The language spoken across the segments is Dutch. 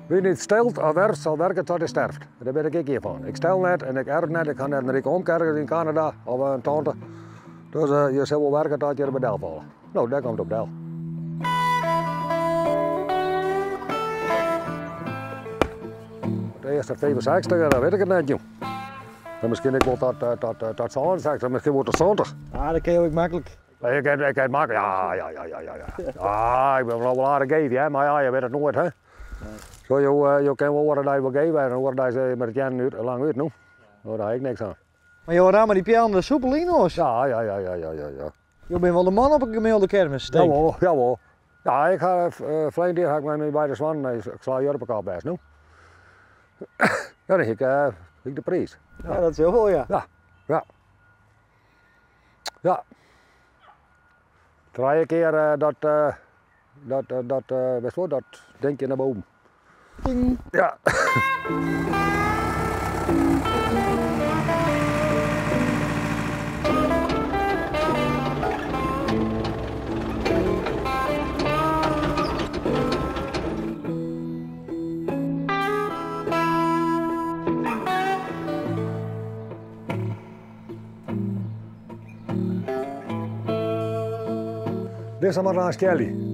Wie niet stelt of werkt, zal werken tot hij sterft. Daar ben ik hiervan. Ik stel net en ik erf net. Ik ga net naar de omkerk in Canada of een tante. Dus je zal wel werken tot je er bij Del vallen. Nou, daar komt het op Del. De eerste 65, dat weet ik het net, joh. En misschien ik wel tot 66, misschien wordt het 70. Ah, dat kan je ook makkelijk. Ik kan het maken, ja. Ja, ik ben wel aardig geven, hè, maar ja, je weet het nooit, hè. Zo, je kan wel worden dat je wil geven en dan wordt dat je met het jan lang uit, nu. Nou, daar heb ik niks aan. Maar je hoort maar die piano de soepel in, hoor. Ja. Je bent wel de man op een gemiddelde kermis, denk ik. Jawel. Ja, ik ga verleden keer ga ik mee bij de Zwan, ik sla je op elkaar best, nu. Ja, dan heb ik de prijs. Ja, dat is heel veel, ja. Ja. 3 keer dat denk je naar boven. Ding. Ja. Dit is maar naast Kelly.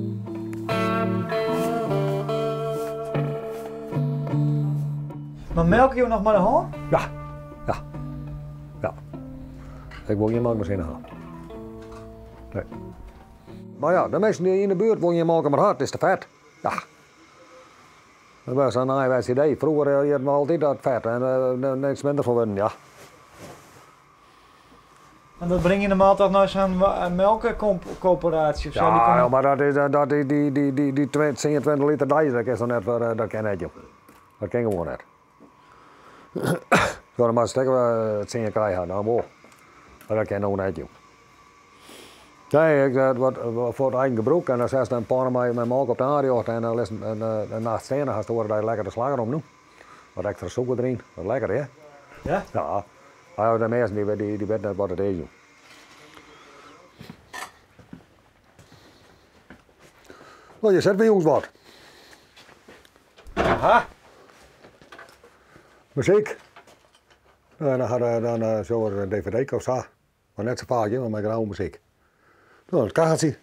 Maar melk je nog maar de hand? Ja. Ik wil geen melkmachine hebben. Nee. Maar ja, de mensen die in de buurt wonen, melken maar hard, is te vet. Ja. Dat was een eiwijs idee. Vroeger hadden we altijd dat vet en niks minder voor winnen, ja. En dat breng je normaal toch naar zo'n melkcoöperatie of zo? Ja, maar die 22 liter dijs, dat is dan net voor, dat kan net, joh. Dat kan gewoon net. Ja, dan maar stekken we het zin je krijgen, nou mooi. Maar dat kan nog net, joh. Kijk, wat voor het eigen gebruik en dan zet je een paar met melk op de aanjocht en dan na het stenen gaat horen dat je lekker de slager om nu. Wat extra suiker erin, wat lekker hè? Ja? Ja. Ja, de mensen die weten net wat het is, joh. Nou, je zet bij ons wat. Aha. Muziek. En dan zo een dvd of zo. Maar net zo vaak, maar met oude muziek. Nou, dat kaartje.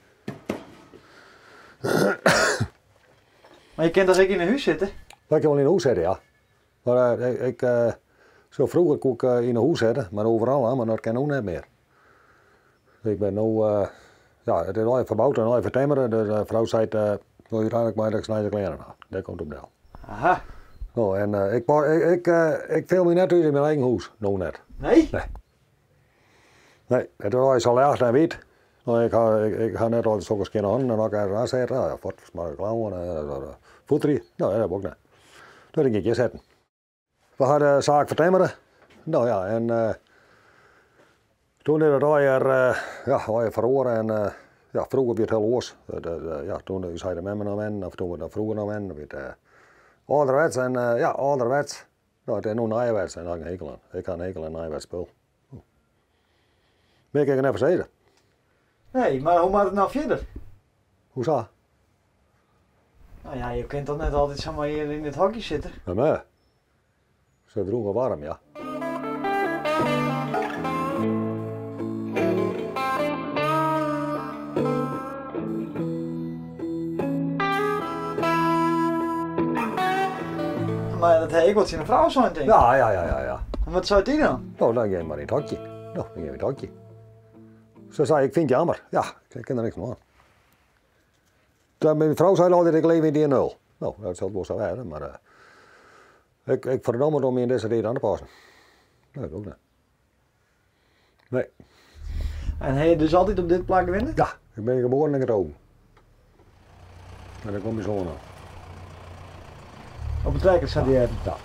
Maar je kent als ik in een huis zitten? Dat kan wel in een huis zitten, ja. Maar zo vroeger kon ik in een huis zitten, maar overal, maar dat kan ook niet meer. Ik ben nu, ja, het is al even verbouwd en al even timmeren, dus de vrouw zei, wil je uiteindelijk maar dat ik snij de kleren aan. Dat komt op Del. Aha. Nou, en ik film me net uit in mijn eigen huis, nou net. Nee? Nee, het is al zo erg en wit. Nou, ik ga net altijd zo'n keer naar handen en dan kan je eraan zetten, ja, wat smaak klauwen, voetrie, nou dat heb ik ook niet. Dat ging ik hier zetten. We hadden zaak vertimmeren, nou ja, en toen is het alweer verloren en ja, vroeger werd het heel los. Ja, toen zei de met me naar men, of toen we dat vroeger naar men, werd ouderwets en ja, ouderwets. Nou, het is nu nieuwwets en daar heb ik een hekel aan. Ik ga een hekel aan nieuwwets spul. Ben ik even verzeden. Nee, maar hoe maakt het nou verder? Hoezo? Nou ja, je kunt toch net altijd zomaar hier in het hokje zitten? Bij mij? Ze droegen warm, ja. Maar dat heb ik wat in een vrouw zijn, denk ik. Ja. En wat zou die dan? Nou, dan ga je maar in het hokje. Nou, dan ga je in het hokje. Ze zei, ik vind het jammer. Ja, ik ken er niks van aan. Mijn vrouw zei altijd, ik leef in die nul. Nou, dat zal het wel zo zijn, maar ik verdom het om me in deze reden aan te passen. Nee, dat ook niet. Nee. En heb je dus altijd op dit plak winnen? Ja, ik ben geboren in het ogen. En daar komt mijn zoon aan. Op het trekker staat die even? Ja.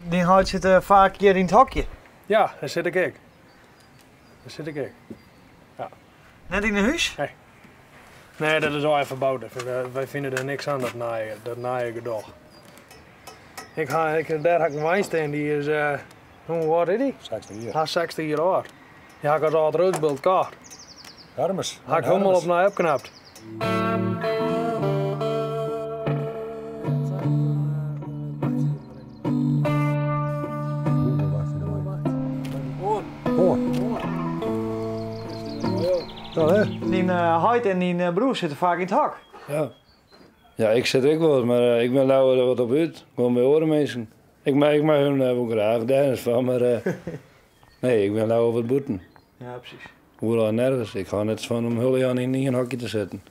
Die houdt zit vaak hier in het hokje. Ja, daar zit ik. Daar zit ik. Ja. Net in een huis? Nee, dat is al even verbouwd. Wij vinden er niks aan, dat naaien gedoog. Daar heb ik een wijnsteen die is, hoe oud is die? 60 jaar. Hij is 60 jaar oud. Die heb ik als oud roodbeeld gekocht. Hermes. Heb ik helemaal op mij opknapt. Ja, hè? Die Heid en die broer zitten vaak in het hak. Ja. Ja, ik zit ook wel eens, maar ik ben nou er wat op uit. Gewoon bij oren mensen. Ik mag hun wel graag, daar is van, maar nee, ik ben nou over het boeten. Ja, precies. Hoewel nergens. Ik ga net van om Hullian in een hokje te zetten.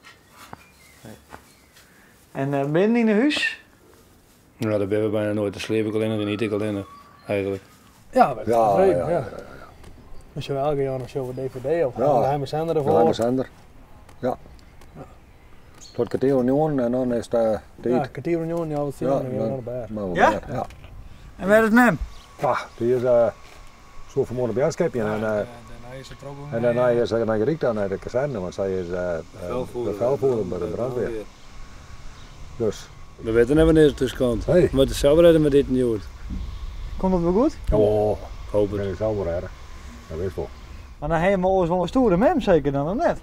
En ben je in een huis? Nou, daar ben we bijna nooit. Dan sleep ik alleen en niet ik alleen, eigenlijk. Ja, met Ja, tevreden, ja, ja. ja. Als je wel elke jaar nog zo'n DVD of Ja. een geheime zender Ja, ervoor. de zender. Ja. Tot kwartier union en dan is de tijd. Ja, kwartier union, ja, wat zien Ja, we weer dan- naar de berg. Maar wel Ja? weer, ja. En waar is het met hem? Ja, die is zo vermoorde bergskepje en daarna is hij naar gericht aan de kazerne, want zij is de velvoerder bij de brandweer. Dus, We weten niet wanneer het dus komt. Hey. We moeten zelf redden met dit nieuws. Komt het wel goed? oh, Ik hoop ben het. ik zelf wel redden. Dat weet wel. Maar dan helemaal ooit wel een stoere mem zeker dan of net?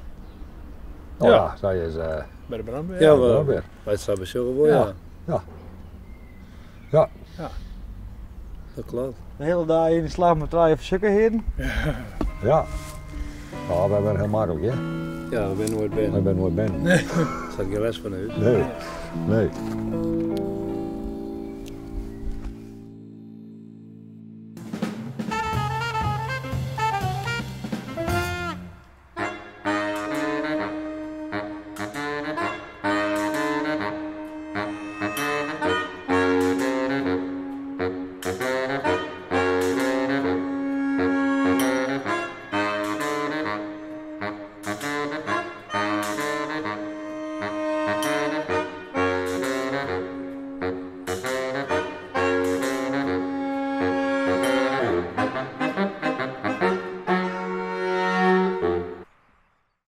Oh Ja. ja, zij is Bij de brandweer. Ja, de wel. brandweer. Wij staan bij zo gewoon, Ja. ja. Ja. Dat klopt. De hele dag in de slag met draaien voor sukkenheden. Ja. Ja, wij zijn heel makkelijk, hè? Ja, we zijn nooit Wij binnen. zijn nooit ben. Er staat geen les van uit. Nee. Nee.